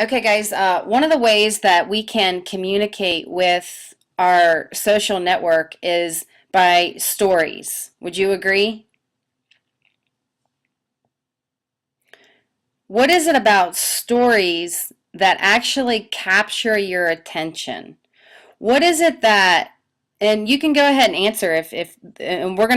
Okay, guys, one of the ways that we can communicate with our social network is by stories. Would you agree? What is it about stories that actually capture your attention? What is it that, and you can go ahead and answer if and we're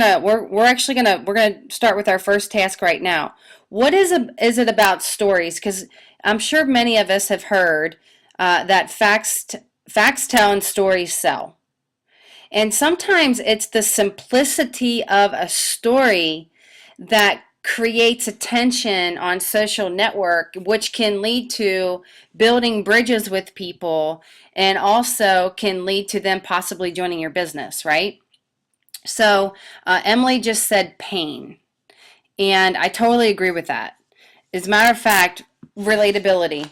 actually we're gonna start with our first task right now. What is it about stories? Because I'm sure many of us have heard that facts tell and stories sell. And sometimes it's the simplicity of a story that creates attention on social network, which can lead to building bridges with people and also can lead to them possibly joining your business, right? So, Emily just said pain, and I totally agree with that. As a matter of fact, relatability.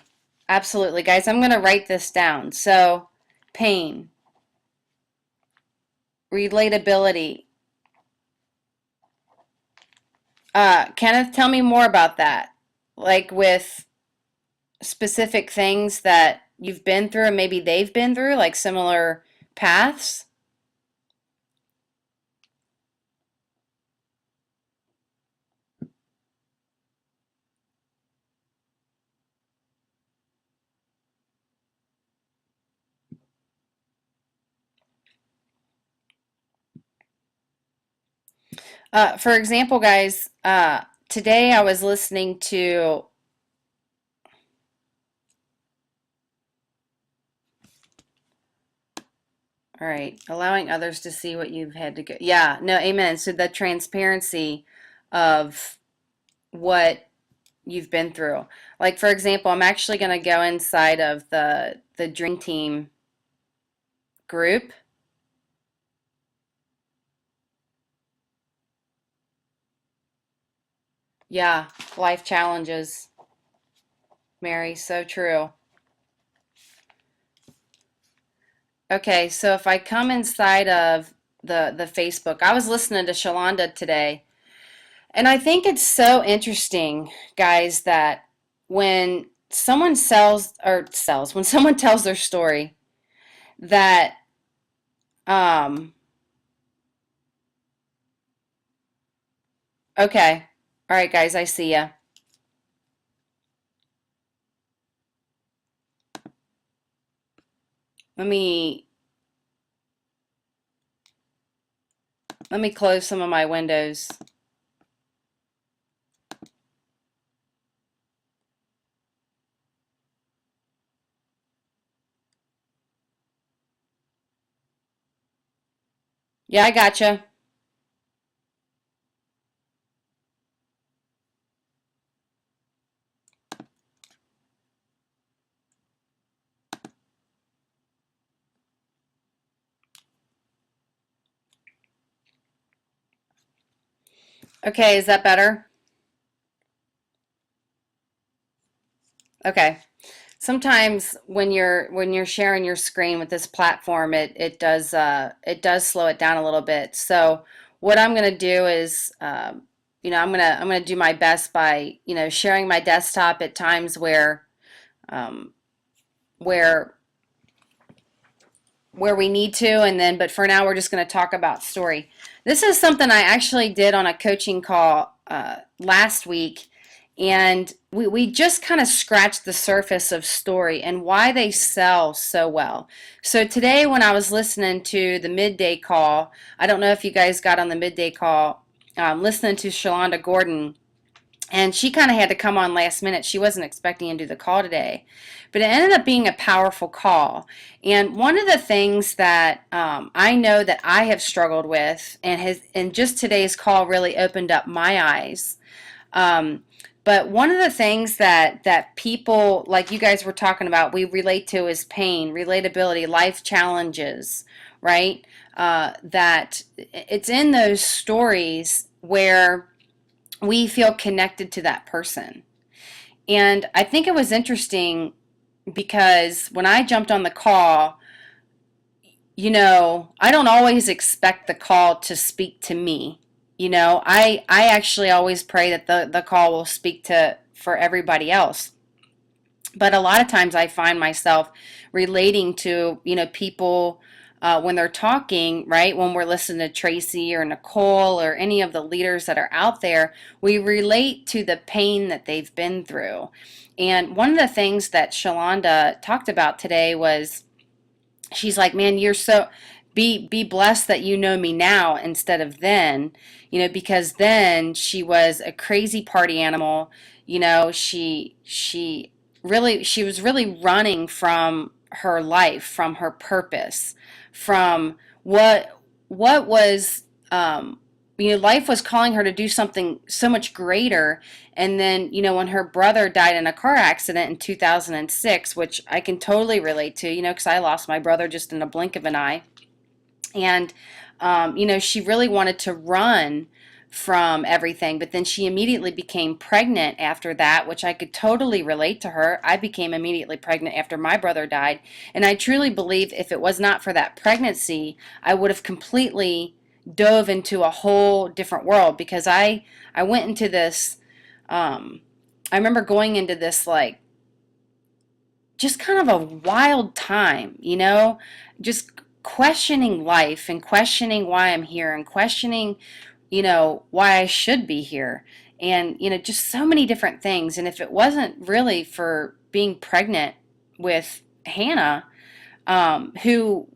Absolutely, guys. I'm going to write this down. So, pain, relatability. Kenneth, tell me more about that. Like with specific things that you've been through and maybe they've been through, like similar paths. For example, guys, today I was listening to, all right, allowing others to see what you've had to go. Yeah, no, amen. So the transparency of what you've been through. Like for example, I'm actually going to go inside of the Dream Team group. Yeah, life challenges, Mary, so true. Okay, so if I come inside of the Facebook, I was listening to Shalonda today, and I think it's so interesting, guys, that when someone when someone tells their story, that um okay. All right, guys, I see ya. Let me let me close some of my windows. Yeah, I gotcha. Okay, is that better? Okay. Sometimes when you're sharing your screen with this platform, it does slow it down a little bit. So what I'm going to do is I'm gonna do my best by sharing my desktop at times um, where where we need to, and then but for now we're just going to talk about story. This is something I actually did on a coaching call last week, and we just kind of scratched the surface of story and why they sell so well. So today when I was listening to the midday call, I don't know if you guys got on the midday call, listening to Shalonda Gordon, and she kind of had to come on last minute. She wasn't expecting to do the call today, but it ended up being a powerful call. And one of the things that I know that I have struggled with, and just today's call really opened up my eyes. Um, but one of the things that people like you guys were talking about, we relate to is pain, relatability, life challenges, right? That it's in those stories where we feel connected to that person. And I think it was interesting because when I jumped on the call, I don't always expect the call to speak to me. I actually always pray that the call will speak to for everybody else. But a lot of times I find myself relating to, people when they're talking, right? When we're listening to Tracy or Nicole or any of the leaders that are out there, we relate to the pain that they've been through. And one of the things that Shalonda talked about today was, she's like, man, you're so, be blessed that you know me now instead of then, because then she was a crazy party animal. She was really running from her life, from her purpose, from what was, life was calling her to do something so much greater. And then, when her brother died in a car accident in 2006, which I can totally relate to, because I lost my brother just in a blink of an eye. And, she really wanted to run from everything, but then she immediately became pregnant after that, which I could totally relate to her. I became immediately pregnant after my brother died. And I truly believe if it was not for that pregnancy, I would have completely dove into a whole different world, because I went into this, I remember going into this, like, just kind of a wild time, just questioning life and questioning why I'm here and questioning, why I should be here. And, just so many different things. And if it wasn't really for being pregnant with Hannah, who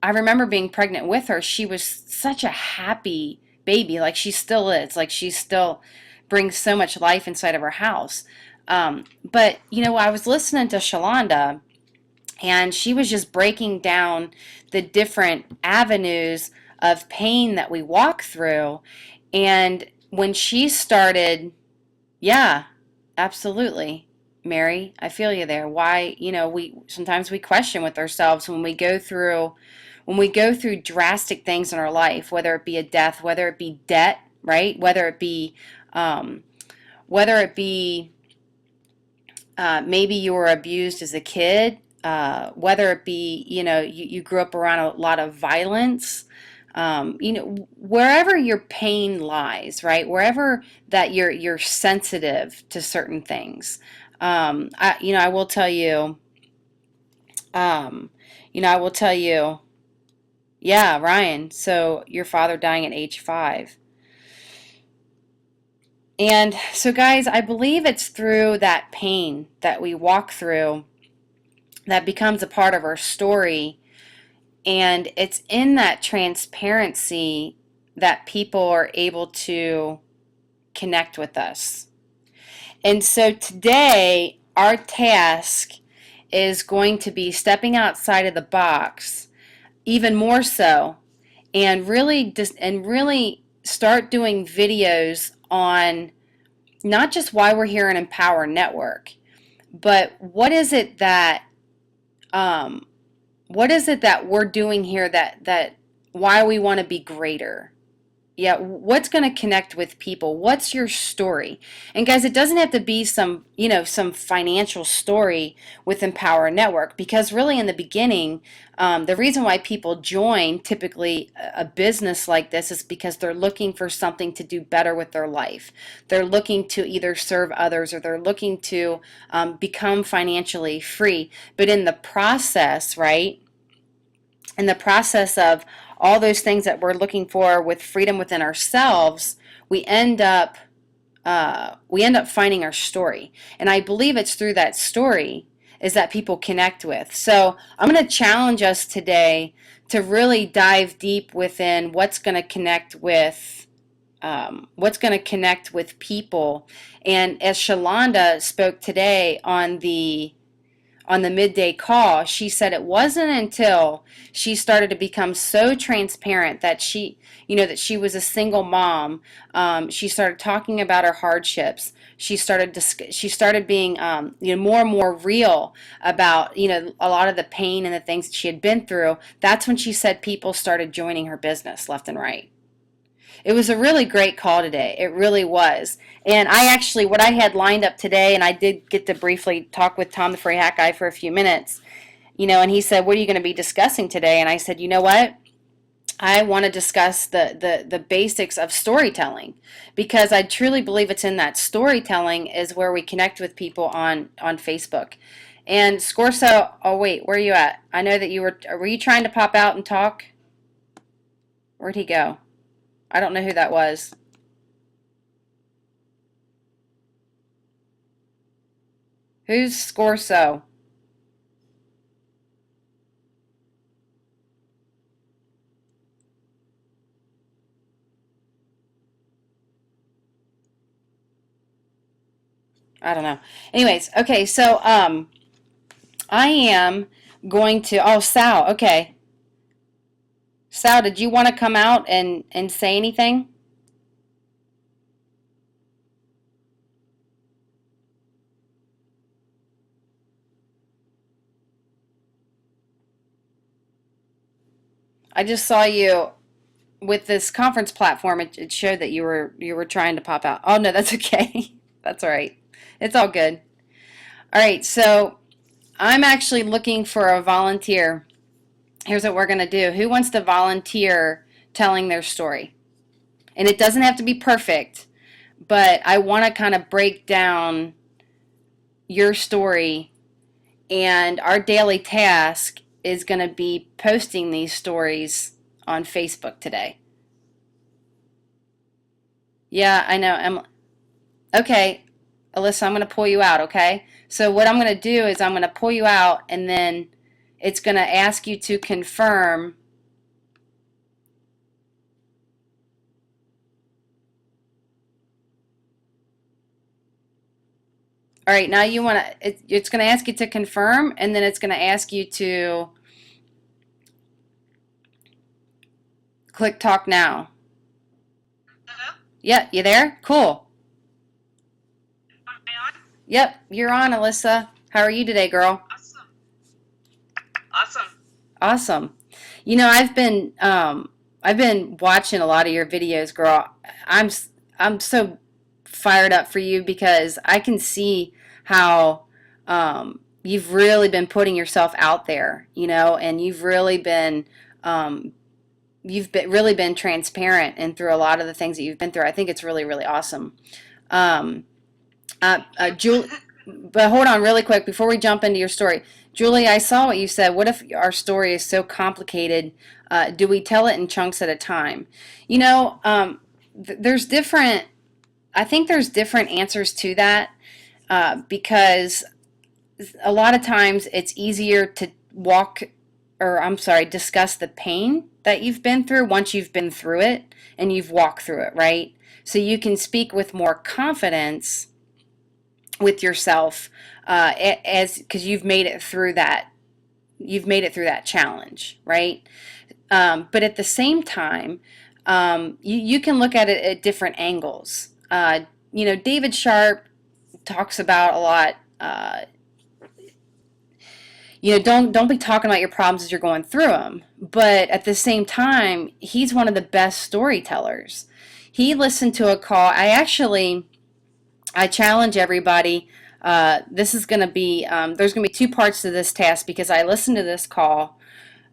I remember being pregnant with her, she was such a happy baby. Like she still is. Like she still brings so much life inside of her house. But, I was listening to Shalonda, and she was just breaking down the different avenues of pain that we walk through. And when she started, yeah, absolutely, Mary, I feel you there. Why, we sometimes we question with ourselves when we go through drastic things in our life, whether it be a death, whether it be debt, right? Um, whether it be maybe you were abused as a kid, whether it be, you grew up around a lot of violence, wherever your pain lies, right? Wherever that you're sensitive to certain things. I will tell you, um, I will tell you, yeah, Ryan, so your father dying at age 5. And so, guys, I believe it's through that pain that we walk through that becomes a part of our story. And it's in that transparency that people are able to connect with us. And so today, our task is going to be stepping outside of the box, even more so, and really start doing videos on not just why we're here in Empower Network, but um, what is it that we're doing here, that why we want to be greater. Yeah, what's going to connect with people? What's your story? And guys, it doesn't have to be some financial story with Empower Network, because really in the beginning, the reason why people join typically a business like this is because they're looking for something to do better with their life. They're looking to either serve others, or they're looking to become financially free. But in the process, right? In the process of all those things that we're looking for with freedom within ourselves, we end up finding our story. And I believe it's through that story is that people connect with. So I'm going to challenge us today to really dive deep within what's going to connect with people. And as Shalonda spoke today on the midday call, she said it wasn't until she started to become so transparent that that she was a single mom. She started talking about her hardships. She started being, more and more real about, a lot of the pain and the things that she had been through. That's when she said people started joining her business left and right. It was a really great call today. It really was. And what I had lined up today, and I did get to briefly talk with Tom the Free Hat Guy for a few minutes, and he said, what are you going to be discussing today? And I said, you know what? I want to discuss the basics of storytelling, because I truly believe it's in that storytelling is where we connect with people on Facebook. And Scorso, oh wait, where are you at? I know that were you trying to pop out and talk? Where'd he go? I don't know who that was. Who's Scorso? I don't know. Anyways, okay, so I am going to, oh, Sal, okay. Sal, did you want to come out and say anything? I just saw you with this conference platform. It showed that you were trying to pop out. Oh no, that's okay. That's all right. It's all good. All right, so I'm actually looking for a volunteer. Here's what we're gonna do. Who wants to volunteer telling their story? And it doesn't have to be perfect, but I want to kind of break down your story, and our daily task is going to be posting these stories on Facebook today. Yeah, I know. Okay, Alyssa, I'm going to pull you out, okay? So what I'm going to do is I'm going to pull you out, and then it's going to ask you to confirm. All right, now you want to, it's going to ask you to confirm, and then it's going to ask you to click talk now. Hello? Yep, you there? Cool. Am I on? Yep, you're on, Alyssa. How are you today, girl? Awesome. Awesome. Awesome. I've been watching a lot of your videos, girl. I'm I'm so fired up for you because I can see how you've really been putting yourself out there, and um, really been transparent and through a lot of the things that you've been through. I think it's really, really awesome. Um, Thank you. Julie, but hold on really quick before we jump into your story. Julie, I saw what you said. What if our story is so complicated? Do we tell it in chunks at a time? You know, there's different, I think there's different answers to that, because a lot of times it's easier to discuss the pain that you've been through once you've been through it and you've walked through it, right? So you can speak with more confidence with yourself, as because you've made it through that challenge, right? But at the same time, you can look at it at different angles. David Sharp talks about a lot. Don't be talking about your problems as you're going through them. But at the same time, he's one of the best storytellers. He listened to a call. I challenge everybody. This is going to be, there's going to be two parts to this task because I listened to this call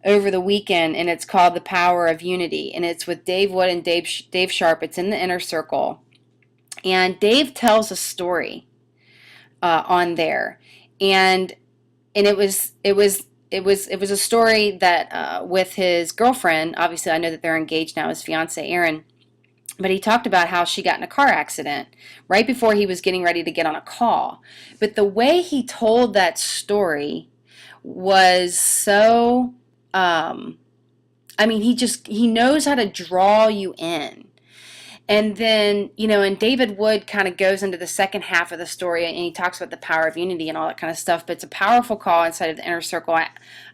over the weekend, and it's called The Power of Unity, and it's with Dave Wood and Dave Sharp. It's in the Inner Circle, and Dave tells a story on there, and it was a story that, with his girlfriend. Obviously, I know that they're engaged now. His fiance Erin. But he talked about how she got in a car accident right before he was getting ready to get on a call. But the way he told that story was so, I mean, he knows how to draw you in. And then, and David Wood kind of goes into the second half of the story, and he talks about the power of unity and all that kind of stuff. But it's a powerful call inside of the Inner Circle.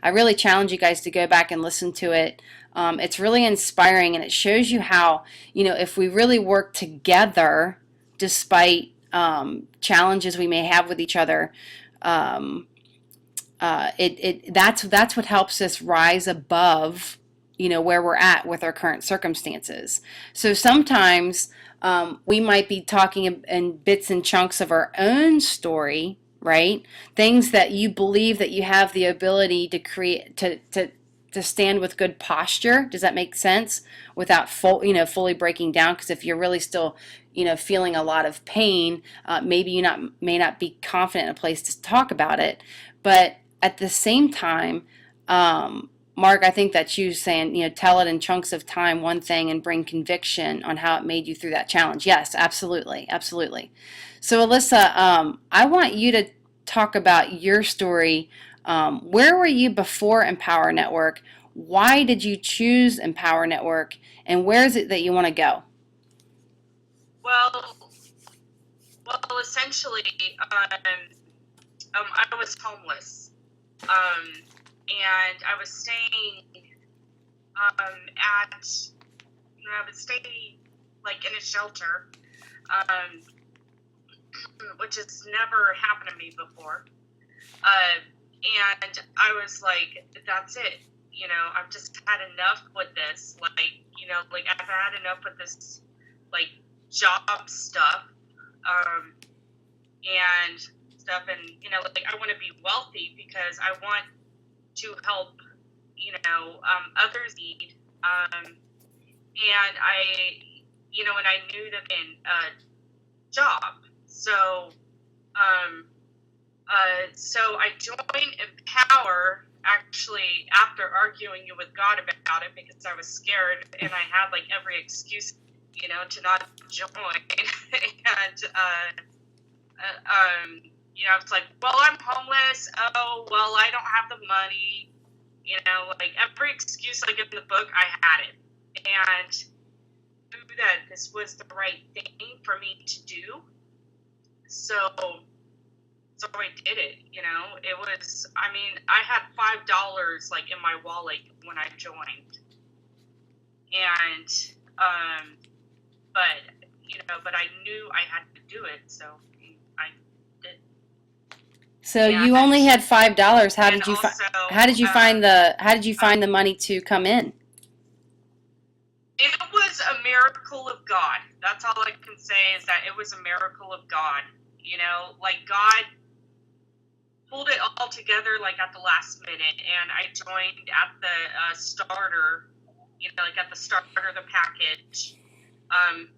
I really challenge you guys to go back and listen to it. It's really inspiring, and it shows you how, if we really work together, despite challenges we may have with each other, um, that's what helps us rise above, where we're at with our current circumstances. So sometimes we might be talking in bits and chunks of our own story, right? Things that you believe that you have the ability to create, to to stand with good posture. Does that make sense? Without fully breaking down. Because if you're really still, feeling a lot of pain, maybe may not be confident in a place to talk about it. But at the same time, Mark, I think that's you saying, tell it in chunks of time, one thing, and bring conviction on how it made you through that challenge. Yes, absolutely, absolutely. So, Alyssa, I want you to talk about your story. Where were you before Empower Network? Why did you choose Empower Network? And where is it that you want to go? Well, essentially, I was homeless, and I was staying I was staying like in a shelter, um, which has never happened to me before. And I was like, that's it. I've just had enough with this. Like I've had enough with this, like job stuff, and stuff. And, like I want to be wealthy because I want to help, others need. And and I knew that in a job. So I joined Empower actually after arguing with God about it because I was scared and I had like every excuse, to not join. And I was like, well, I'm homeless. Oh, well, I don't have the money. Like every excuse like in the book, I had it, and knew that this was the right thing for me to do. So I did it. It was. I mean, I had $5 like in my wallet when I joined, and but I knew I had to do it, so I did. So you only had $5. How did you find the money to come in? It was a miracle of God. That's all I can say is that it was a miracle of God. Like God pulled it all together like at the last minute, and I joined at the starter, like at the starter of the package. And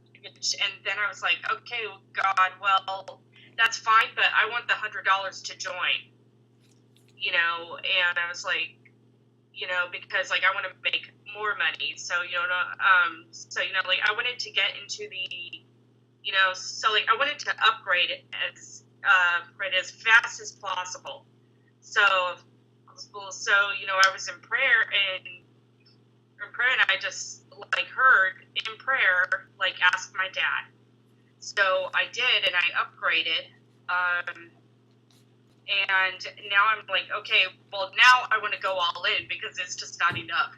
then I was like, okay, God, well, that's fine, but I want the $100 to join. And I was like, because like I want to make more money. So like I wanted to get into the, so like I wanted to upgrade it as fast as possible. So I was in prayer and I just like heard in prayer like ask my dad. So I did, and I upgraded. And now I'm like, okay, well, now I want to go all in because it's just not enough.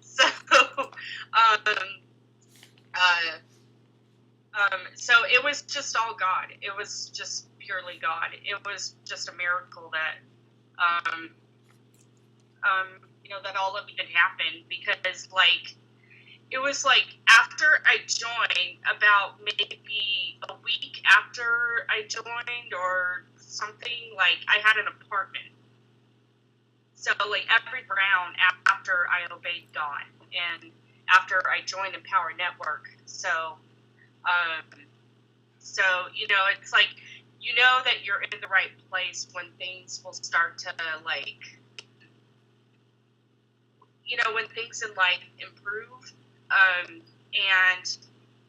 So, so it was just all God. It was just purely God. It was just a miracle that, that all of it happened because, like, it was like after I joined, about maybe a week after I joined or something, like I had an apartment. So like every round after I obeyed God and after I joined Empower Network. So it's like, that you're in the right place when things will start to like, when things in life improve. And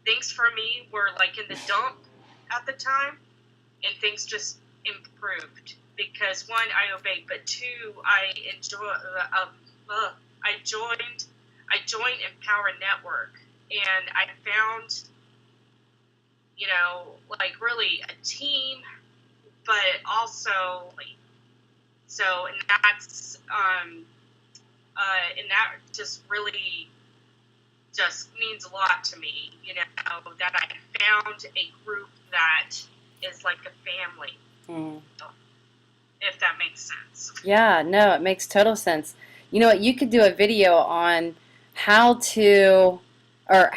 things for me were like in the dump at the time, and things just improved because one, I obeyed, but two, I joined Empower Network, and I found, like really a team, but also like, and that's and that just really just means a lot to me, that I found a group that is like a family, if that makes sense. Yeah, no, it makes total sense. You know what? You could do a video on how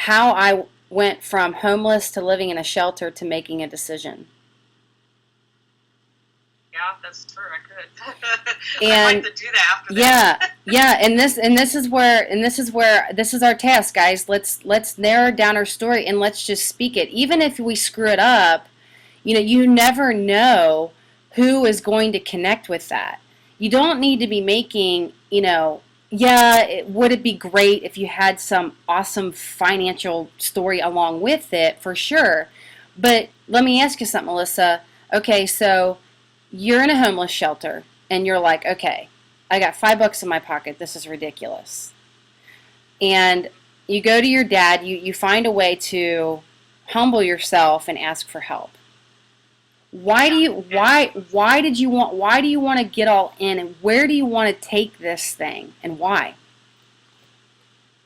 I went from homeless to living in a shelter to making a decision. Yeah, Yeah, that's true. I could. I'd And like to do that after yeah, that. yeah, this is our task, guys. Let's narrow down our story and let's just speak it. Even if we screw it up, you never know who is going to connect with that. You don't need to be making, yeah, would it be great if you had some awesome financial story along with it, for sure. But let me ask you something, Melissa. Okay, so you're in a homeless shelter and you're like, okay, I got $5 in my pocket. This is ridiculous. And you go to your dad, you find a way to humble yourself and ask for help. Why do Yeah. you why do you want to get all in, and where do you want to take this thing and why?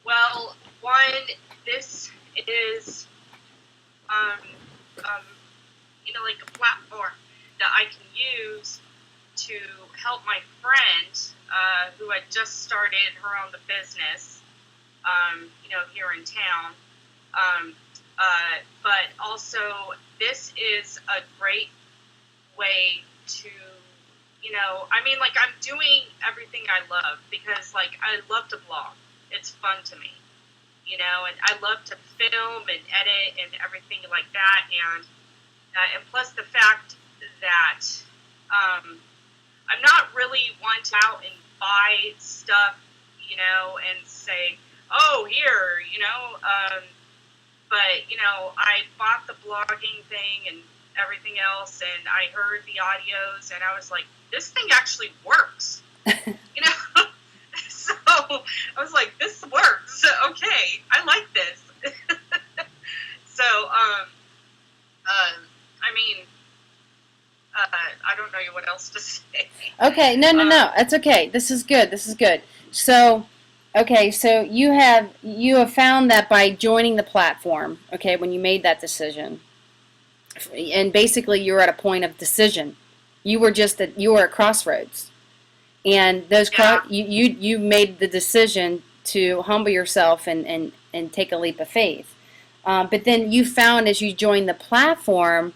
Well, one, this is, um, um, like a platform that I can use to help my friend who had just started her own business, here in town. Um, but also, this is a great way to, like I'm doing everything I love because, like, I love to blog. It's fun to me, and I love to film and edit and everything like that. And plus the fact that I'm not really one to out and buy stuff, and say, oh, here, but, I bought the blogging thing and everything else, and I heard the audios, and I was like, this thing actually works, you know? So I was like, this works. Okay, I like this. So, I mean, I don't know what else to say. Okay, no. That's okay. This is good. This is good. So, okay, so you have found that by joining the platform, okay, when you made that decision, and basically you were at a point of decision. You were at crossroads. And Yeah. you made the decision to humble yourself and take a leap of faith. But then you found as you joined the platform,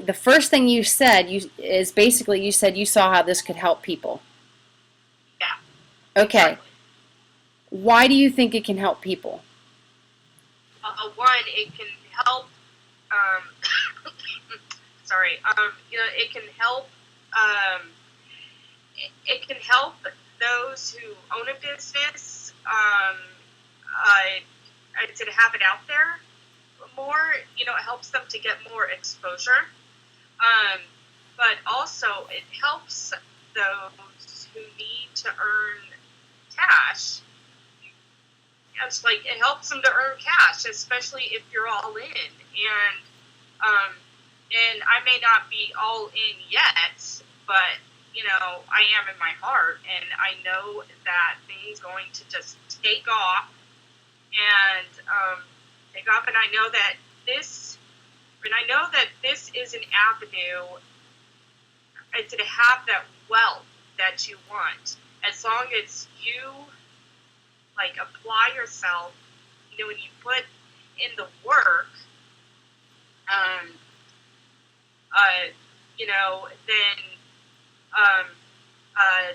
the first thing you said is basically you said you saw how this could help people. Yeah, Okay, exactly. why do you think it can help people? One, it can help. Sorry. It can help. It can help those who own a business. I'd say to have it out there more. It helps them to get more exposure. Um, but also, it helps those who need to earn cash. It's like it helps them to earn cash, especially if you're all in. Um, and I may not be all in yet, but I am in my heart, and I know that things going to just take off, and and I know that this is an avenue to have that wealth that you want, as long as you like apply yourself, when you put in the work, um, um,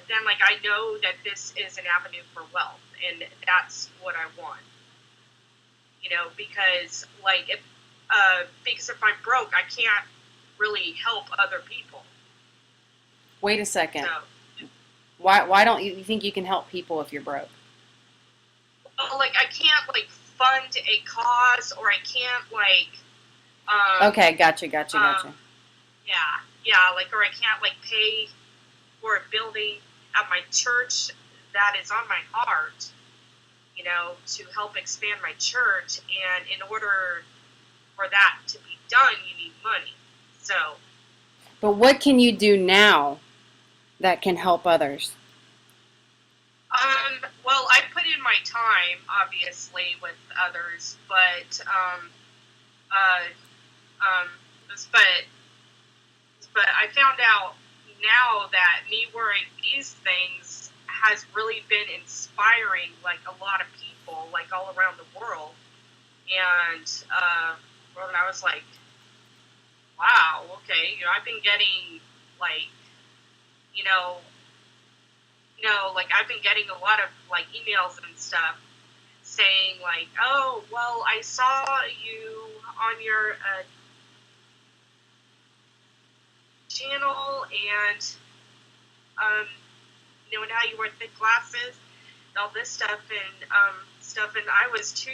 then like I know that this is an avenue for wealth, and that's what I want. Because because if I'm broke, I can't really help other people. Wait a second. So, Why don't you think you can help people if you're broke? like I can't like fund a cause, or I can't Okay, gotcha. um, like, or I can't like pay for a building at my church that is on my heart, to help expand my church. And in order for that to be done, you need money. So, But what can you do now that can help others? well, I put in my time, obviously, with others, uh, um, but, but I found out now that me wearing these things has really been inspiring, like, a lot of people, like, all around the world. And, well, and I was like, wow, okay, I've been getting like, you know, like I've been getting a lot of like emails and stuff saying like, oh, well, I saw you on your channel, and now you wear thick glasses and all this stuff, and I was too,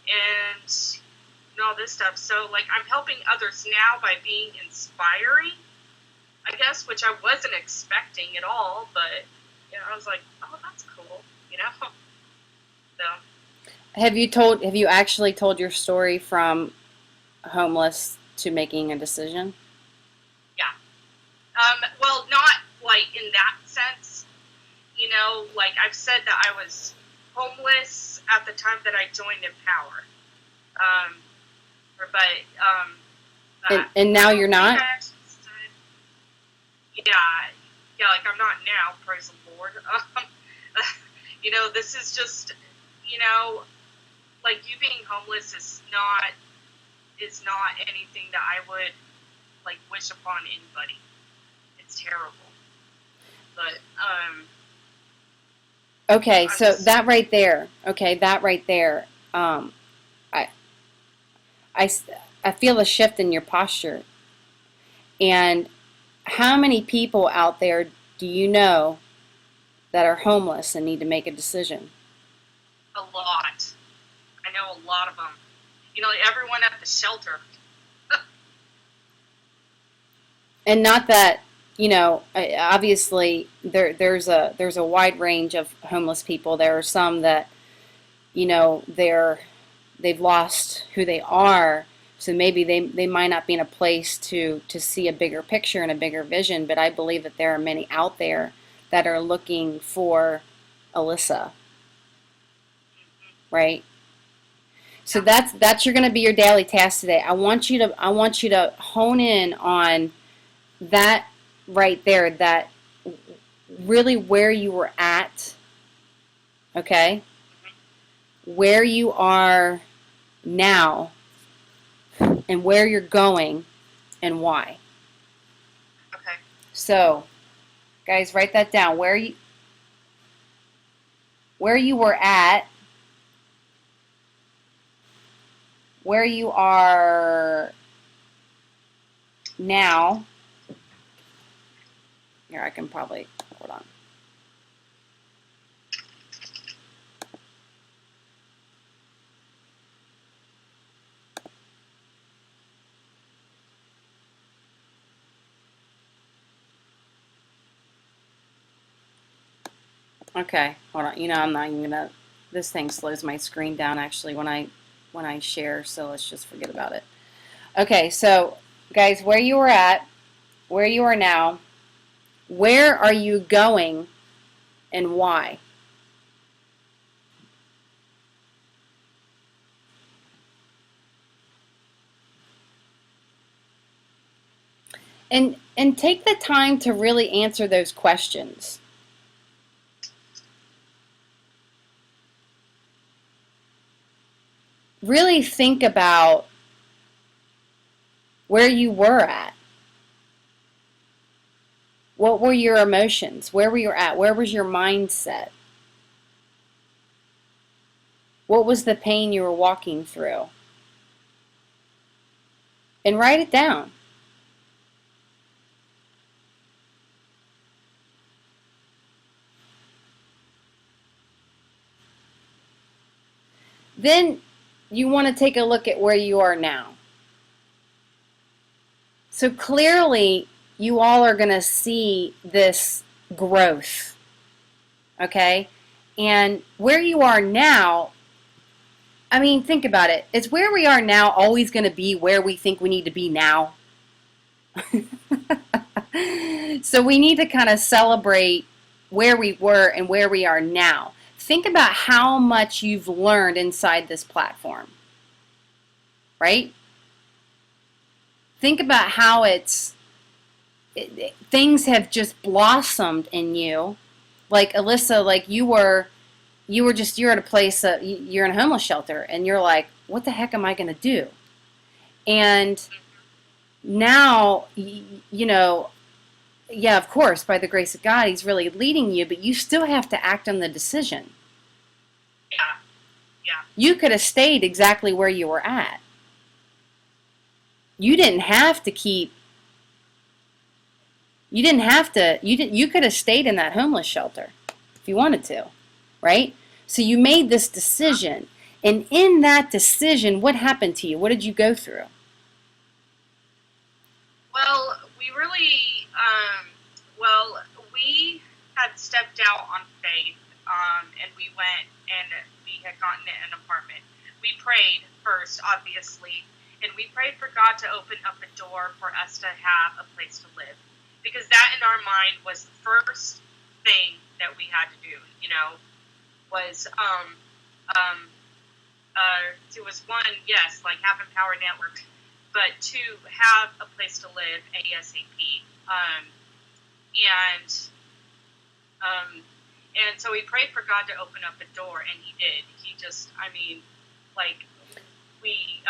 and all this stuff. So like I'm helping others now by being inspiring, I guess, which I wasn't expecting at all, but I was like, oh, that's cool, So Have you actually told your story from homeless to making a decision? yeah. Well, not like in that sense, like I've said that I was homeless at the time that I joined Empower. And now you're not? Yeah, like I'm not now, praise the Lord. This is just, like you being homeless is not anything that I would like wish upon anybody. It's terrible. But okay, so that right there. Okay, that right there. I I feel a shift in your posture. And how many people out there do you know that are homeless and need to make a decision? a lot. I know a lot of them. Like everyone at the shelter. And not that, obviously there's a wide range of homeless people. There are some that, they've lost who they are. So maybe they might not be in a place to see a bigger picture and a bigger vision, but I believe that there are many out there that are looking for Alyssa, right? So that's going to be your daily task today. I want you to hone in on that right there, that really where you were at, okay? Where you are now and where you're going and why. Okay. So, guys, write that down. Where you were at, where you are now. Here, I can probably, hold on. Okay, hold on. I'm not even gonna, this thing slows my screen down actually when I share, so let's just forget about it. Okay, so guys, where you were at, where you are now, where are you going, and why? And take the time to really answer those questions. Really think about where you were at. What were your emotions? Where were you at? Where was your mindset? What was the pain you were walking through? And write it down. Then you want to take a look at where you are now. So clearly, you all are going to see this growth, okay? And where you are now, I mean, think about it. Is where we are now always going to be where we think we need to be now? So we need to kind of celebrate where we were and where we are now. Think about how much you've learned inside this platform, right? Think about how things have just blossomed in you. Like Alyssa, like you're at a place, you're in a homeless shelter, and you're like, what the heck am I going to do? And now, yeah, of course, by the grace of God, he's really leading you, but you still have to act on the decision. Yeah, yeah, You could have stayed exactly where you were at. You didn't have to keep, you didn't have to, you could have stayed in that homeless shelter if you wanted to, right? So you made this decision. And in that decision, what happened to you? What did you go through? well, we really, well, we had stepped out on faith, and we went and we had gotten an apartment. We prayed first, obviously, and we prayed for God to open up a door for us to have a place to live, because that in our mind was the first thing that we had to do. Was it was one, yes, like have Empower Network, but two, have a place to live ASAP. And and so we prayed for God to open up a door, and He did. He just, I mean, like we,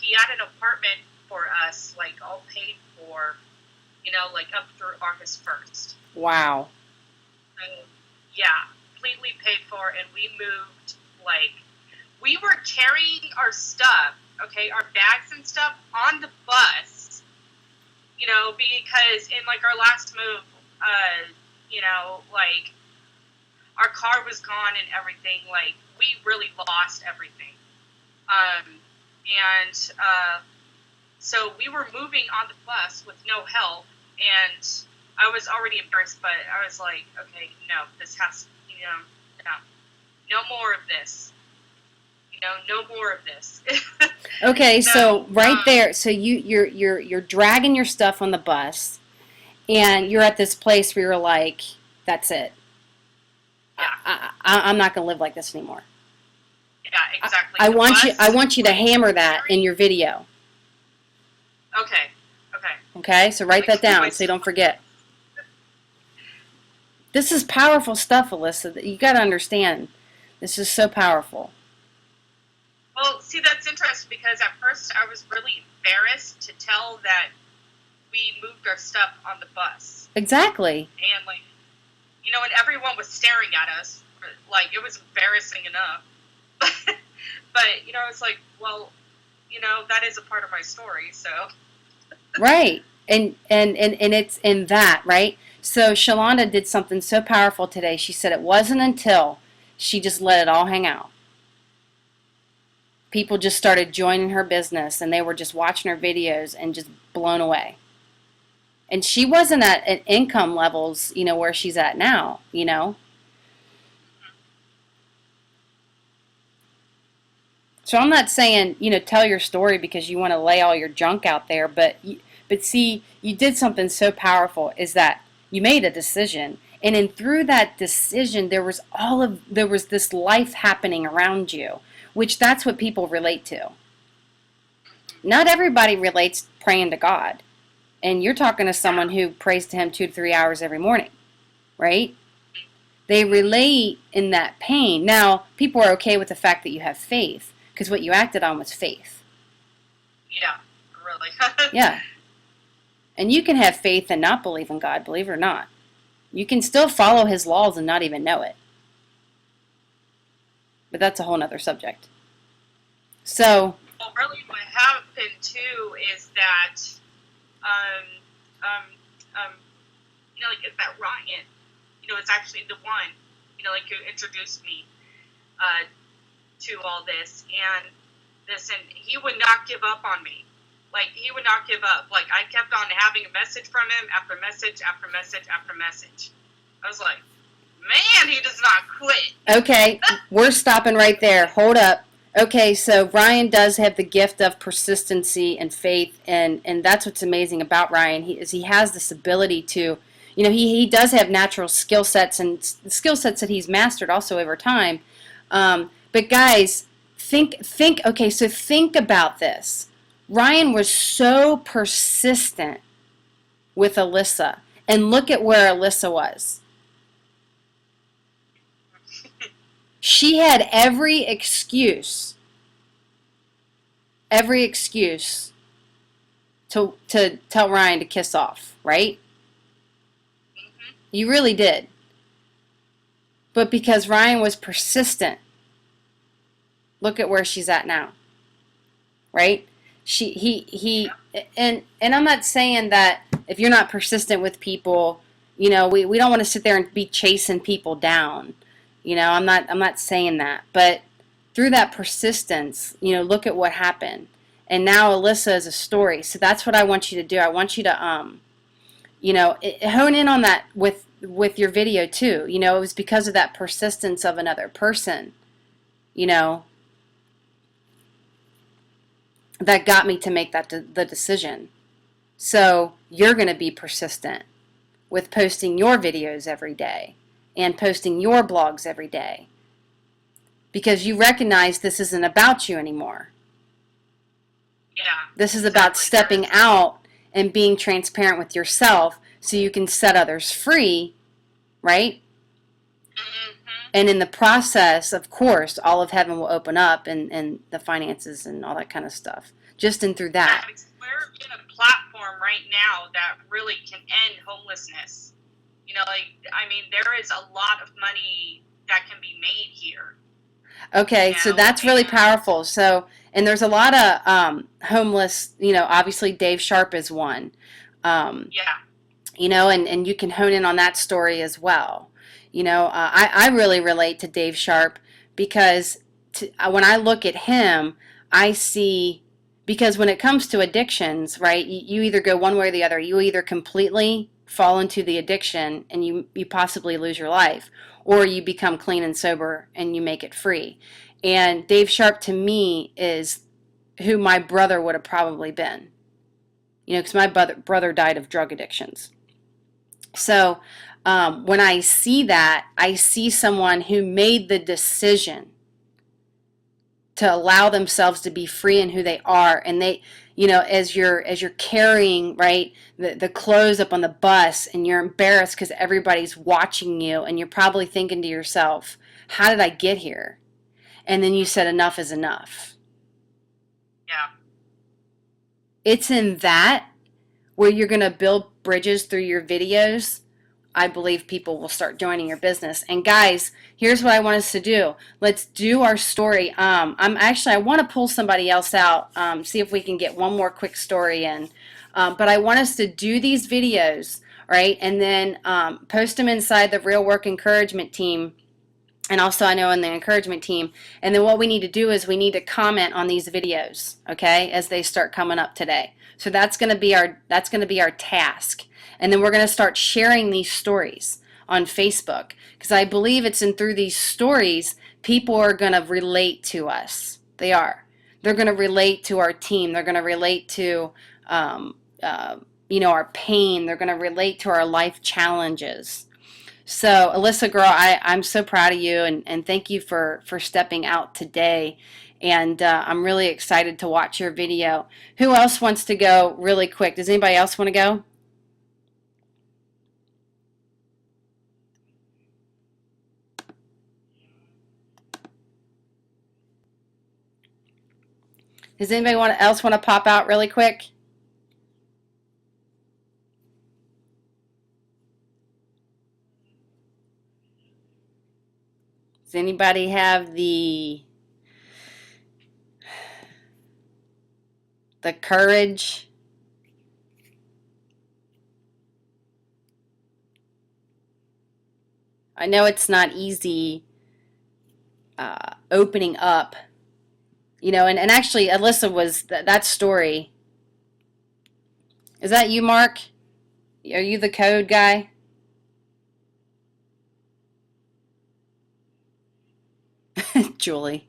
He had an apartment for us, like all paid for, like up through August 1st. Wow. So, yeah, completely paid for, and we moved, like, we were carrying our stuff, okay, our bags and stuff on the bus, because in, like, our last move, like, our car was gone and everything, like, we really lost everything. So we were moving on the bus with no help, and I was already embarrassed, but I was like, okay, no, this has, no more of this. No more of this. Okay, so right there, so you're dragging your stuff on the bus, and you're at this place where you're like, that's it. Yeah. I'm not gonna live like this anymore. Yeah, exactly. I want you to hammer that in your video. Okay. Okay, so write that down so you don't forget. This is powerful stuff, Alyssa. You got to understand. This is so powerful. Well, see, that's interesting because at first I was really embarrassed to tell that we moved our stuff on the bus. Exactly. And, like, and everyone was staring at us. Like, it was embarrassing enough. But, it's like, well, that is a part of my story, so. Right. And it's in that, right? So Shalonda did something so powerful today. She said it wasn't until she just let it all hang out. People just started joining her business, and they were just watching her videos and just blown away. And she wasn't at income levels, where she's at now, So I'm not saying, tell your story because you want to lay all your junk out there, but see, you did something so powerful is that you made a decision, and through that decision there was this life happening around you, which that's what people relate to. Not everybody relates praying to God, and you're talking to someone who prays to Him 2 to 3 hours every morning, right? They relate in that pain. Now, people are okay with the fact that you have faith, because what you acted on was faith. Yeah, really. Yeah. And you can have faith and not believe in God, believe it or not. You can still follow His laws and not even know it. But that's a whole nother subject. So. Well, really what happened too is that, like, is that Ryan, it's actually the one, like, who introduced me, to all this, and he would not give up on me. Like, he would not give up. Like, I kept on having a message from him after message after message after message. I was like, man, he does not quit. Okay, we're stopping right there. Hold up. Okay, so Ryan does have the gift of persistency and faith, and that's what's amazing about Ryan. He has this ability to, he does have natural skill sets and skill sets that he's mastered also over time. But guys, think about this. Ryan was so persistent with Alyssa, and look at where Alyssa was. She had every excuse to tell Ryan to kiss off, right? Mhm. You really did. But because Ryan was persistent, look at where she's at now, right? He and I'm not saying that if you're not persistent with people, you know, we don't want to sit there and be chasing people down. You know, I'm not saying that, but through that persistence, you know, look at what happened. And now Alyssa is a story. So that's what I want you to do. I want you to you know, hone in on that with your video too. You know, it was because of that persistence of another person, you know, that got me to make the decision. So you're going to be persistent with posting your videos every day and posting your blogs every day because you recognize this isn't about you anymore. Yeah. This is about stepping out and being transparent with yourself so you can set others free, right? Mm-hmm. And in the process, of course, all of heaven will open up and the finances and all that kind of stuff. Just in through that. Yeah, we're in a platform right now that really can end homelessness. You know, like, I mean, there is a lot of money that can be made here. Okay, You so know, that's really and powerful. So, and there's a lot of homeless, you know, obviously Dave Sharp is one. yeah, You know, and you can hone in on that story as well. You know, I really relate to Dave Sharp because when I look at him, I see, because when it comes to addictions, right, you either go one way or the other. You either completely fall into the addiction and you possibly lose your life, or you become clean and sober and you make it free. And Dave Sharp to me is who my brother would have probably been. You know, because my brother died of drug addictions. So when I see that, I see someone who made the decision to allow themselves to be free in who they are, and they, you know, as you're carrying, right, the clothes up on the bus, and you're embarrassed because everybody's watching you, and you're probably thinking to yourself, how did I get here? And then you said enough is enough. yeah, It's in that where you're going to build bridges through your videos. I believe people will start joining your business. And guys, here's what I want us to do. Let's do our story. I want to pull somebody else out, see if we can get one more quick story in. But I want us to do these videos, right? And then post them inside the Real Work Encouragement team. And also I know in the encouragement team. And then what we need to do is we need to comment on these videos, okay, as they start coming up today. So that's going to be our task. And then we're going to start sharing these stories on Facebook because I believe it's in through these stories people are going to relate to us. They are. They're going to relate to our team. They're going to relate to you know, our pain. They're going to relate to our life challenges. So, Alyssa, girl, I'm so proud of you, and thank you for stepping out today. And I'm really excited to watch your video. Who else wants to go really quick? Does anybody else want to go? Does anybody else want to pop out really quick? Does anybody have the courage? I know it's not easy opening up, you know, and actually Alyssa was that story. Is that you, Mark? Are you the code guy? Julie.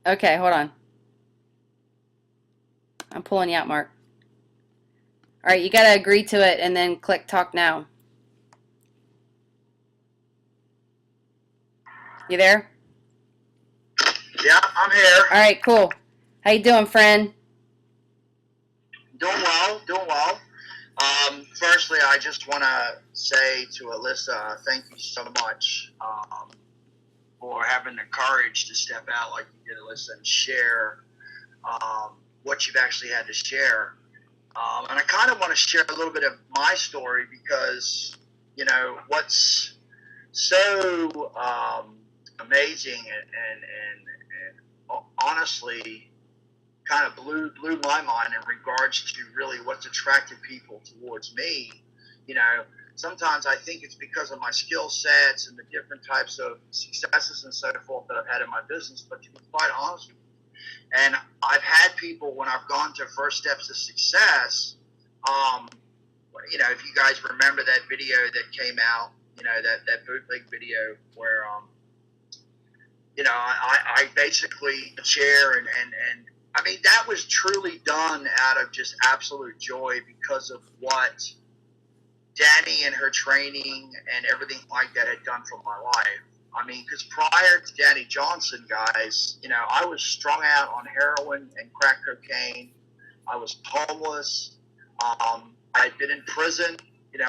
Okay, hold on. I'm pulling you out, Mark. All right, you got to agree to it and then click talk now. You there? Yeah, I'm here. All right, cool. How you doing, friend? Doing well, doing well. Firstly, I just want to say to Alyssa, thank you so much for having the courage to step out like you did, Alyssa, and share what you've actually had to share. And I kind of want to share a little bit of my story because, what's so amazing and honestly kind of blew my mind in regards to really what's attracted people towards me. Sometimes I think it's because of my skill sets and the different types of successes and so forth that I've had in my business. But to be quite honest with you, and I've had people when I've gone to First Steps to Success, if you guys remember that video that came out, that bootleg video where, I basically chair and I mean, that was truly done out of just absolute joy because of what Danny and her training and everything like that had done for my life. I mean, because prior to Danny Johnson, guys, I was strung out on heroin and crack cocaine. I was homeless. I had been in prison.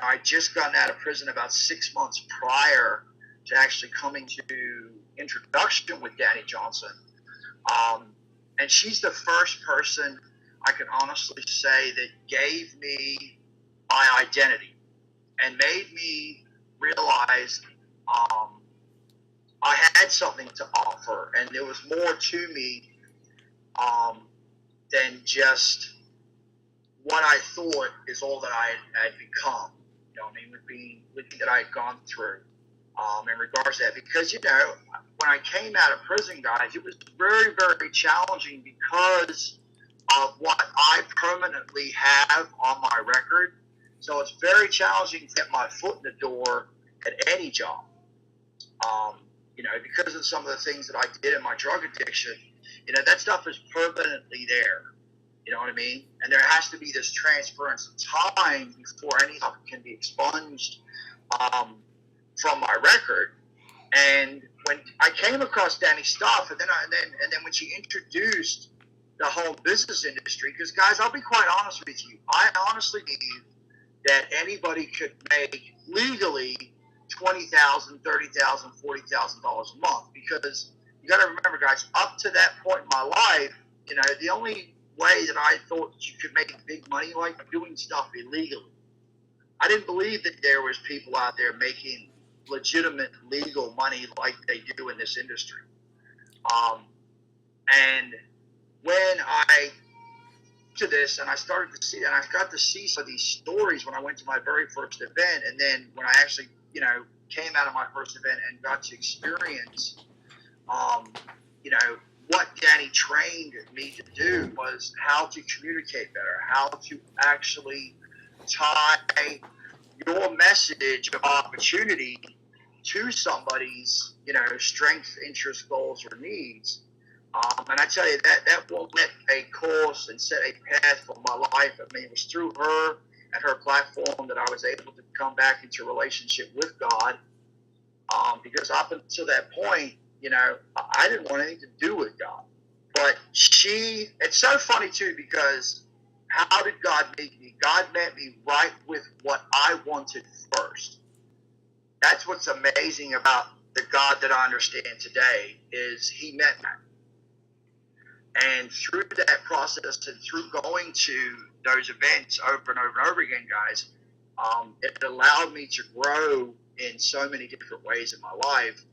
I'd just gotten out of prison about 6 months prior to actually coming to introduction with Danny Johnson. And she's the first person I can honestly say that gave me my identity and made me realize I had something to offer, and there was more to me than just what I thought is all that I had become. With that I had gone through in regards to that. Because, when I came out of prison, guys, it was very, very challenging because of what I permanently have on my record. So it's very challenging to get my foot in the door at any job. Because of some of the things that I did in my drug addiction, that stuff is permanently there. You know what I mean? And there has to be this transference of time before any of it can be expunged from my record. And when I came across Danny's stuff, and then when she introduced the whole business industry, because guys, I'll be quite honest with you, I honestly believe that anybody could make legally $20,000, $30,000, $40,000 a month. Because you got to remember, guys, up to that point in my life, the only way that I thought that you could make big money like doing stuff illegally. I didn't believe that there was people out there making legitimate legal money like they do in this industry. And when I to this and I started to see, and I got to see some of these stories when I went to my very first event, and then when I actually, came out of my first event and got to experience, what Danny trained me to do was how to communicate better, how to actually tie your message of opportunity to somebody's, strengths, interests, goals, or needs. And I tell you, that will let a course and set a path for my life. I mean, it was through her and her platform that I was able to come back into a relationship with God. Because up until that point, I didn't want anything to do with God. But it's so funny too, because how did God make me? God met me right with what I wanted first. That's what's amazing about the God that I understand today, is he met me. And through that process and through going to those events over and over and over again, guys, it allowed me to grow in so many different ways in my life.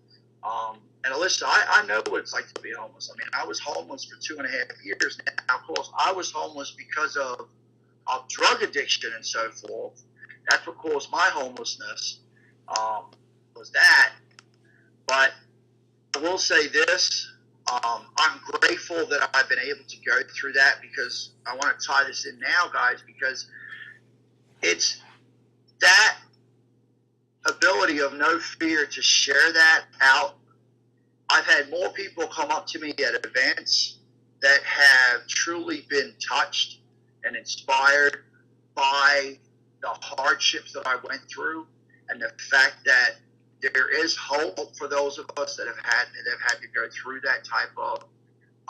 And Alyssa, I know what it's like to be homeless. I mean, I was homeless for 2.5 years. Now, of course, I was homeless because of drug addiction and so forth. That's what caused my homelessness, was that. But I will say this, I'm grateful that I've been able to go through that, because I want to tie this in now, guys, because it's that ability of no fear to share that out. I've had more people come up to me at events that have truly been touched and inspired by the hardships that I went through, and the fact that there is hope for those of us that have had to go through that type of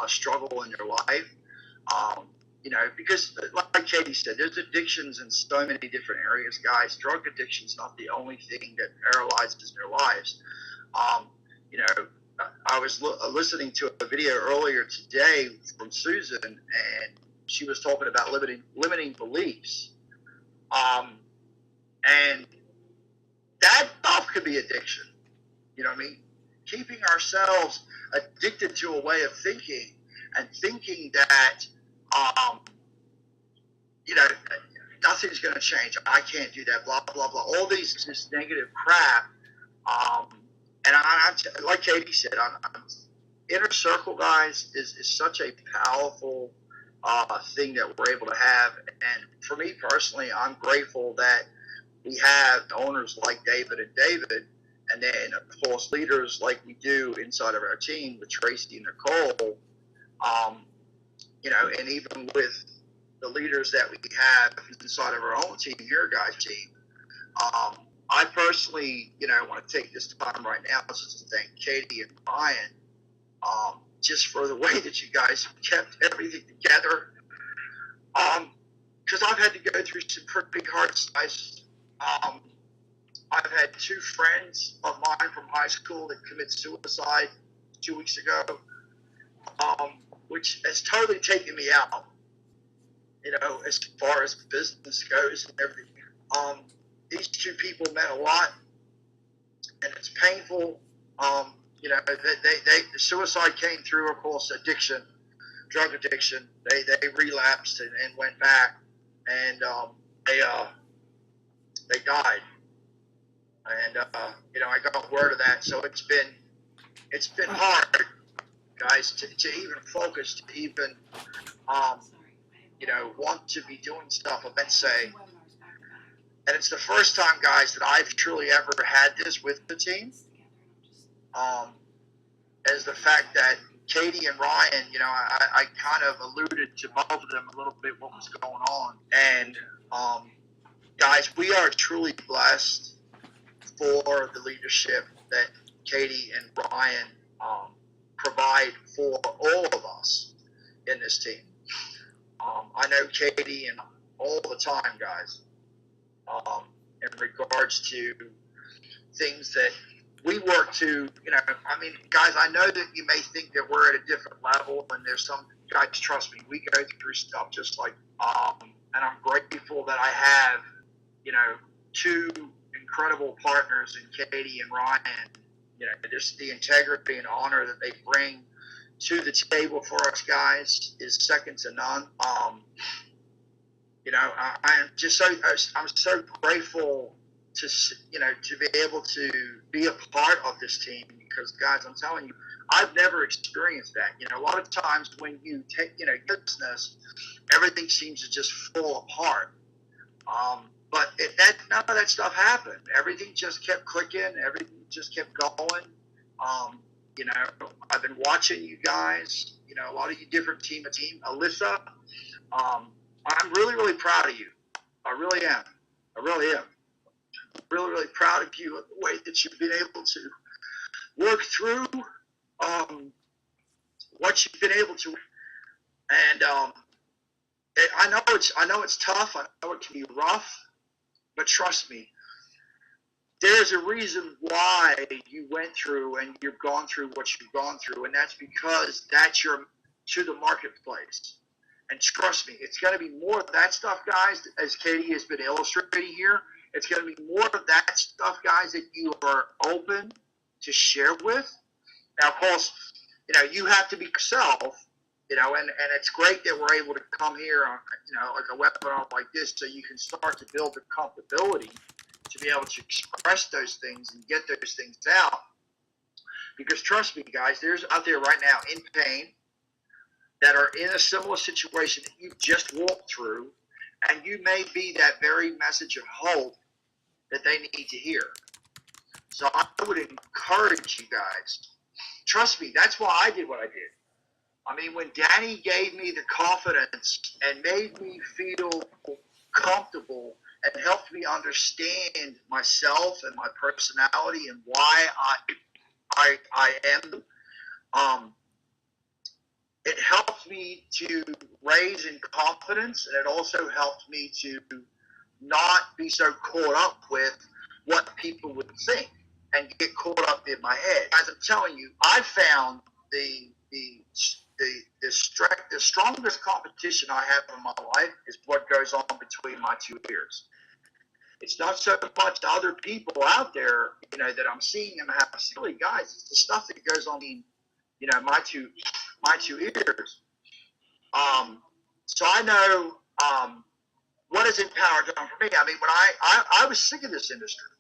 struggle in their life. Because like Katie said, there's addictions in so many different areas, guys. Drug addiction is not the only thing that paralyzes their lives. I was listening to a video earlier today from Susan, and she was talking about limiting beliefs. And that stuff could be addiction. You know what I mean? Keeping ourselves addicted to a way of thinking and thinking that, you know, nothing's going to change. I can't do that, blah, blah, blah. All this negative crap. And I'm like Katie said, inner circle, guys, is such a powerful thing that we're able to have. And for me personally, I'm grateful that we have owners like David and David, and then, of course, leaders like we do inside of our team with Tracy and Nicole, you know, and even with the leaders that we have inside of our own team, your guys' team. I personally, you know, want to take this time right now just to thank Katie and Ryan, just for the way that you guys have kept everything together. Because I've had to go through some pretty hard times. I've had 2 friends of mine from high school that committed suicide 2 weeks ago, which has totally taken me out, you know, as far as business goes and everything. These 2 people meant a lot, and it's painful. You know, the suicide came through, of course, addiction, drug addiction. They relapsed and went back, and they died. And you know, I got word of that, so it's been hard, guys, to even focus, to even you know, want to be doing stuff. I've been saying. And it's the first time, guys, that I've truly ever had this with the team. As the fact that Katie and Ryan, you know, I kind of alluded to both of them a little bit what was going on. And, guys, we are truly blessed for the leadership that Katie and Ryan provide for all of us in this team. I know Katie and all the time, guys. In regards to things that we work to, you know, I mean, guys, I know that you may think that we're at a different level, and there's some guys, trust me, we go through stuff just like, and I'm grateful that I have, you know, 2 incredible partners in Katie and Ryan. You know, just the integrity and honor that they bring to the table for us, guys, is second to none. You know, I'm so grateful to, you know, to be able to be a part of this team, because, guys, I'm telling you, I've never experienced that. You know, a lot of times when you take, you know, business, everything seems to just fall apart. But none of that stuff happened. Everything just kept clicking. Everything just kept going. You know, I've been watching you guys, you know, a lot of you different team. Alyssa, I'm really, really proud of you. I really am. I really am. I'm really, really proud of you, the way that you've been able to work through what you've been able to. And I know it's tough. I know it can be rough, but trust me, there's a reason why you went through and you've gone through what you've gone through, and that's because that's your to the marketplace. And trust me, it's going to be more of that stuff, guys, as Katie has been illustrating here. It's going to be more of that stuff, guys, that you are open to share with. Now, of course, you know, you have to be yourself, you know, and it's great that we're able to come here on, you know, like a webinar like this, so you can start to build the comfortability to be able to express those things and get those things out. Because trust me, guys, there's out there right now in pain that are in a similar situation that you've just walked through, and you may be that very message of hope that they need to hear. So I would encourage you guys. Trust me, that's why I did what I did. I mean, when Danny gave me the confidence and made me feel comfortable and helped me understand myself and my personality and why I am, it helped me to raise in confidence, and it also helped me to not be so caught up with what people would think. and get caught up in my head. As I'm telling you, I found the strongest competition I have in my life is what goes on between my two ears. It's not so much other people out there, that I'm seeing them have. Silly guys, it's the stuff that goes on in, my two ears. So I know what has Empower done for me. I mean, when I was sick of this industry.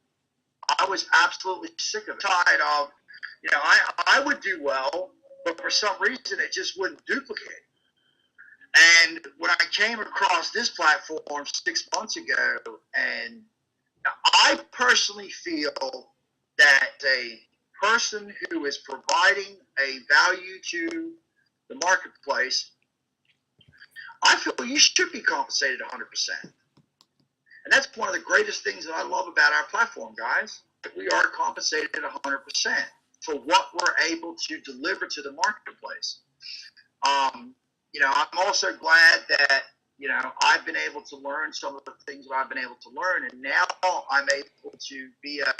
I was absolutely sick of it. Tired of, I would do well, but for some reason it just wouldn't duplicate. And when I came across this platform 6 months ago, and I personally feel that a person who is providing a value to the marketplace, I feel you should be compensated 100%. And that's one of the greatest things that I love about our platform, guys. We are compensated 100% for what we're able to deliver to the marketplace. I'm also glad that, I've been able to learn some of the things that I've been able to learn. And now I'm able to be a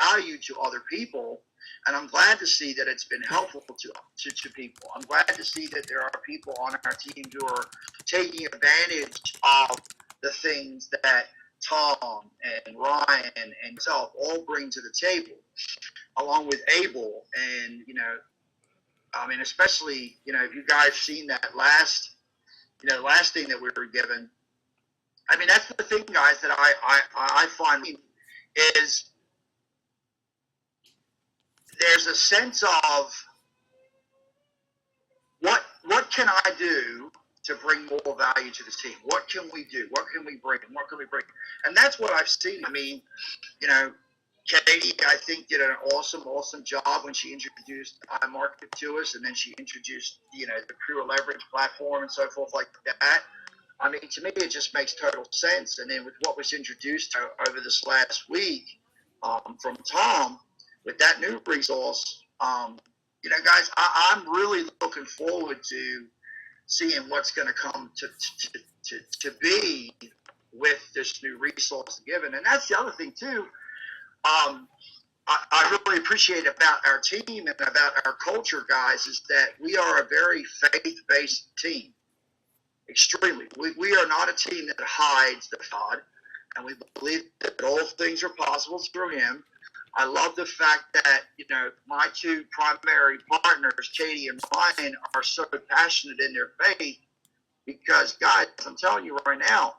value to other people. And I'm glad to see that it's been helpful to people. I'm glad to see that there are people on our team who are taking advantage of the things that Tom and Ryan and myself all bring to the table, along with Abel. And, especially, if you guys seen that last thing that we were given. I mean, that's the thing, guys, that I find is there's a sense of what can I do to bring more value to this team? What can we do? What can we bring? What can we bring? And that's what I've seen. I mean, Katie, I think, did an awesome job when she introduced iMarket to us, and then she introduced, the Pure Leverage platform and so forth like that. I mean, to me, it just makes total sense. And then with what was introduced over this last week from Tom, with that new resource, guys, I'm really looking forward to seeing what's going to come to be with this new resource given. And that's the other thing too. I really appreciate about our team and about our culture, guys, is that we are a very faith-based team. Extremely. We are not a team that hides the God, and we believe that all things are possible through Him. I love the fact that, my two primary partners, Katie and Ryan, are so passionate in their faith because, guys, I'm telling you right now,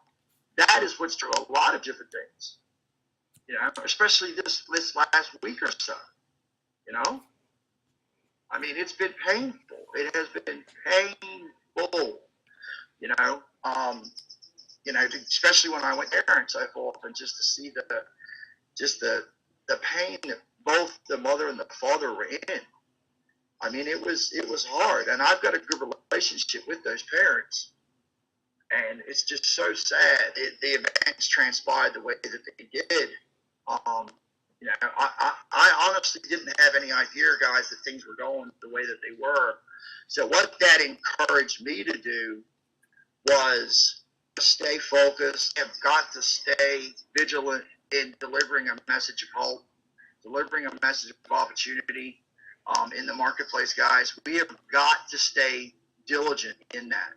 that is what's through a lot of different things, especially this last week or so, I mean, it's been painful. It has been painful, especially when I went there and so forth, and just to see the pain that both the mother and the father were in. I mean, it was hard, and I've got a good relationship with those parents, and it's just so sad the events transpired the way that they did. I honestly didn't have any idea, guys, that things were going the way that they were. So what that encouraged me to do was stay focused. I've got to stay vigilant in delivering a message of hope, delivering a message of opportunity in the marketplace, guys. We have got to stay diligent in that.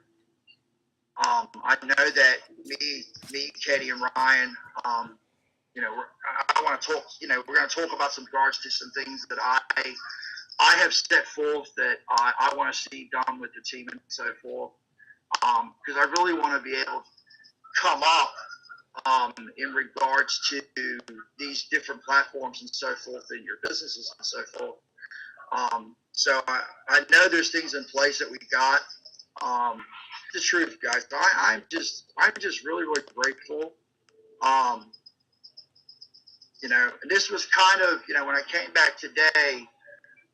I know that me, Katie, and Ryan, I want to talk. We're going to talk about some regards to some things that I have set forth that I want to see done with the team and so forth. Because I really want to be able to come up in regards to these different platforms and so forth in your businesses and so forth. So I know there's things in place that we got. The truth, guys, I'm just really, really grateful. And this was kind of, when I came back today,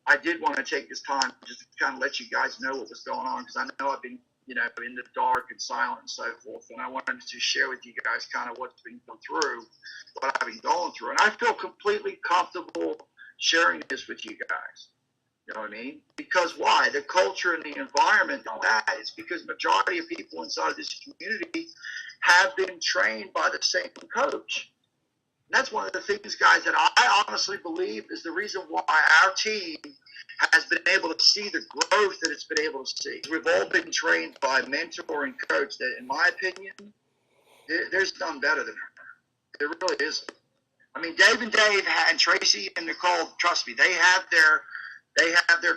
I did want to take this time just to kind of let you guys know what was going on, because I know I've been, in the dark and silent and so forth. And I wanted to share with you guys kind of what's been going through, what I've been going through. And I feel completely comfortable sharing this with you guys. You know what I mean? Because why? The culture and the environment and all that is because majority of people inside this community have been trained by the same coach. That's one of the things, guys, that I honestly believe is the reason why our team has been able to see the growth that it's been able to see. We've all been trained by a mentor and coach that, in my opinion, there's none better than her. There really isn't. I mean, Dave and Tracy and Nicole, trust me, they have their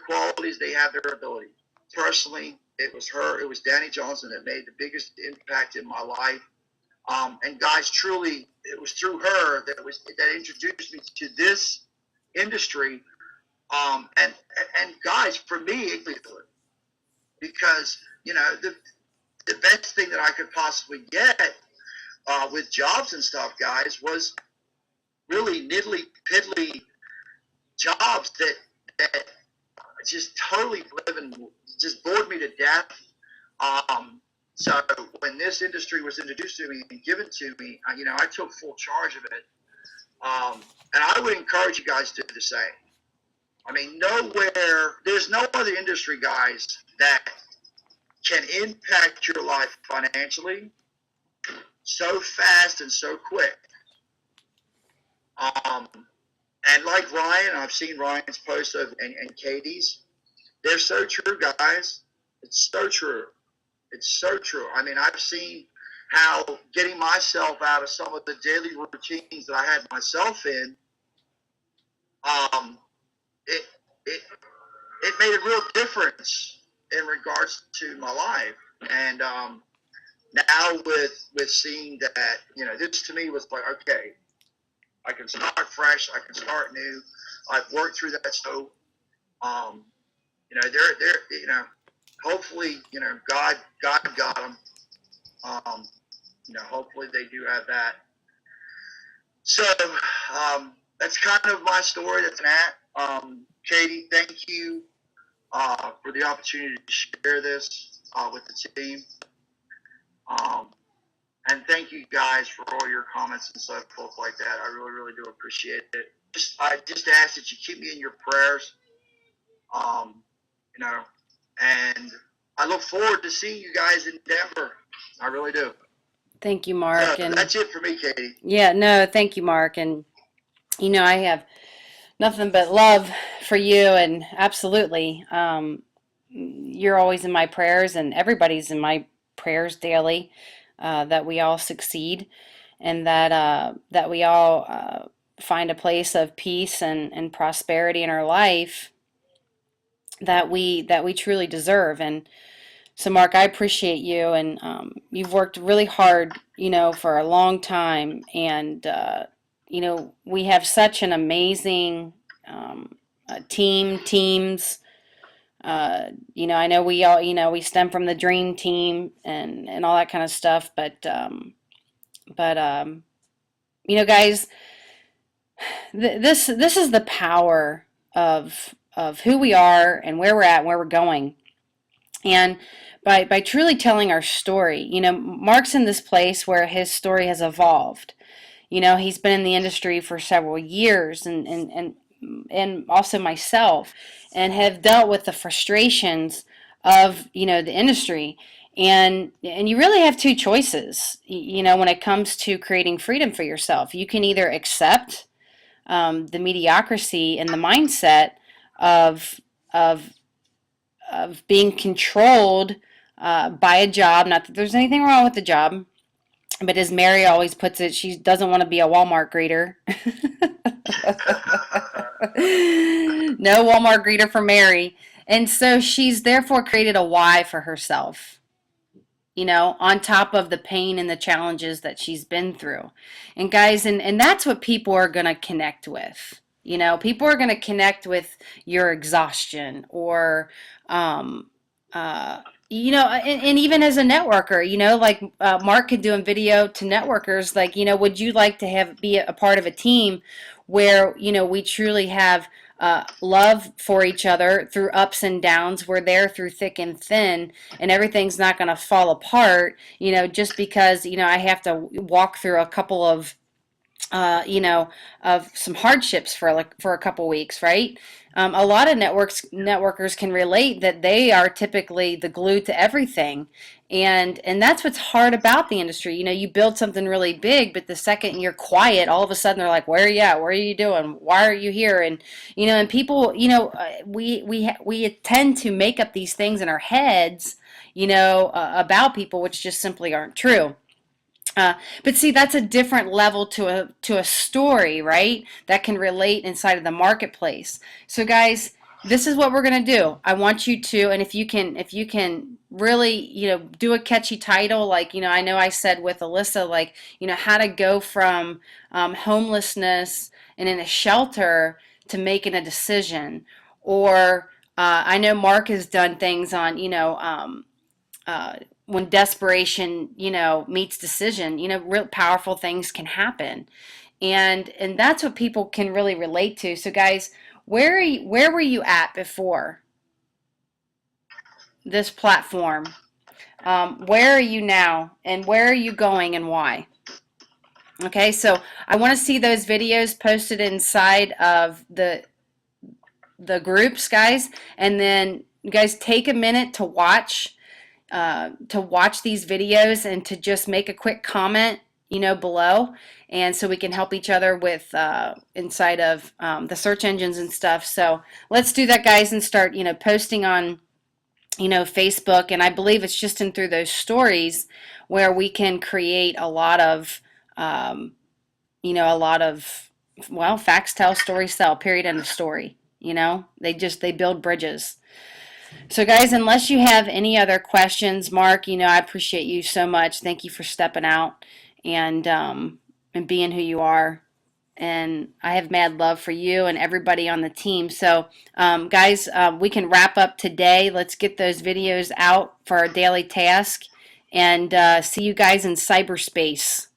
qualities, they have their abilities. Personally, it was Danny Johnson that made the biggest impact in my life. And guys, truly, it was through her that introduced me to this industry. And guys, for me, because the best thing that I could possibly get with jobs and stuff, guys, was really niddly piddly jobs that just totally just bored me to death. So when this industry was introduced to me and given to me, I took full charge of it. And I would encourage you guys to do the same. I mean, there's no other industry, guys, that can impact your life financially so fast and so quick. And like Ryan, I've seen Ryan's posts and Katie's. They're so true, guys. It's so true. It's so true. I mean, I've seen how getting myself out of some of the daily routines that I had myself in, it made a real difference in regards to my life. And now with seeing that, this to me was like, okay, I can start fresh. I can start new. I've worked through that. So, hopefully, God got them. Hopefully they do have that. So, that's kind of my story. That's that. Katie, thank you for the opportunity to share this with the team. And thank you guys for all your comments and so forth like that. I really, really do appreciate it. I just ask that you keep me in your prayers. And I look forward to seeing you guys in Denver. I really do. Thank you, Mark. And that's it for me, Katie. Yeah, no, thank you, Mark. And, I have nothing but love for you, and absolutely, you're always in my prayers, and everybody's in my prayers daily, that we all succeed, and that we all find a place of peace and prosperity in our life that we truly deserve. And so, Mark, I appreciate you, and you've worked really hard, for a long time, and we have such an amazing teams. I know we all, we stem from the dream team and all that kind of stuff, but guys, this is the power of who we are and where we're at and where we're going. And by truly telling our story, Mark's in this place where his story has evolved. He's been in the industry for several years, and also myself, and have dealt with the frustrations of, the industry. And you really have two choices, when it comes to creating freedom for yourself. You can either accept the mediocrity and the mindset of being controlled by a job. Not that there's anything wrong with the job, but as Mary always puts it, she doesn't want to be a Walmart greeter. No Walmart greeter for Mary. And so she's therefore created a why for herself, on top of the pain and the challenges that she's been through. And guys, and that's what people are going to connect with. People are going to connect with your exhaustion, or, and even as a networker, like Mark could do in video to networkers, like, would you like to be a part of a team where, we truly have love for each other through ups and downs. We're there through thick and thin, and everything's not going to fall apart, just because, I have to walk through a couple of you know, of some hardships for a couple weeks, right? A lot of networkers can relate that they are typically the glue to everything, and that's what's hard about the industry. You know, you build something really big, but the second you're quiet, all of a sudden they're like, "Where are you at? What are you doing? Why are you here?" And you know, and people, you know, we tend to make up these things in our heads, you know, about people, which just simply aren't true. But see, that's a different level to a story, right? That can relate inside of the marketplace. So, guys, this is what we're gonna do. I want you to, and if you can really, you know, do a catchy title, like you know, I know I said with Alyssa, like you know, how to go from homelessness and in a shelter to making a decision, or I know Mark has done things on, you know. When desperation, you know, meets decision, you know, real powerful things can happen, and that's what people can really relate to. So, guys, where were you at before this platform? Where are you now, and where are you going, and why? Okay, so I want to see those videos posted inside of the groups, guys, and then you guys take a minute to watch these videos and to just make a quick comment, you know, below, and so we can help each other with inside of the search engines and stuff. So let's do that, guys, and start, you know, posting on, you know, Facebook, and I believe it's just in through those stories where we can create a lot of, you know, a lot of, well, facts tell, stories sell, period, end of story. You know, they build bridges. So, guys, unless you have any other questions, Mark, you know, I appreciate you so much. Thank you for stepping out and being who you are. And I have mad love for you and everybody on the team. So, guys, we can wrap up today. Let's get those videos out for our daily task, and see you guys in cyberspace.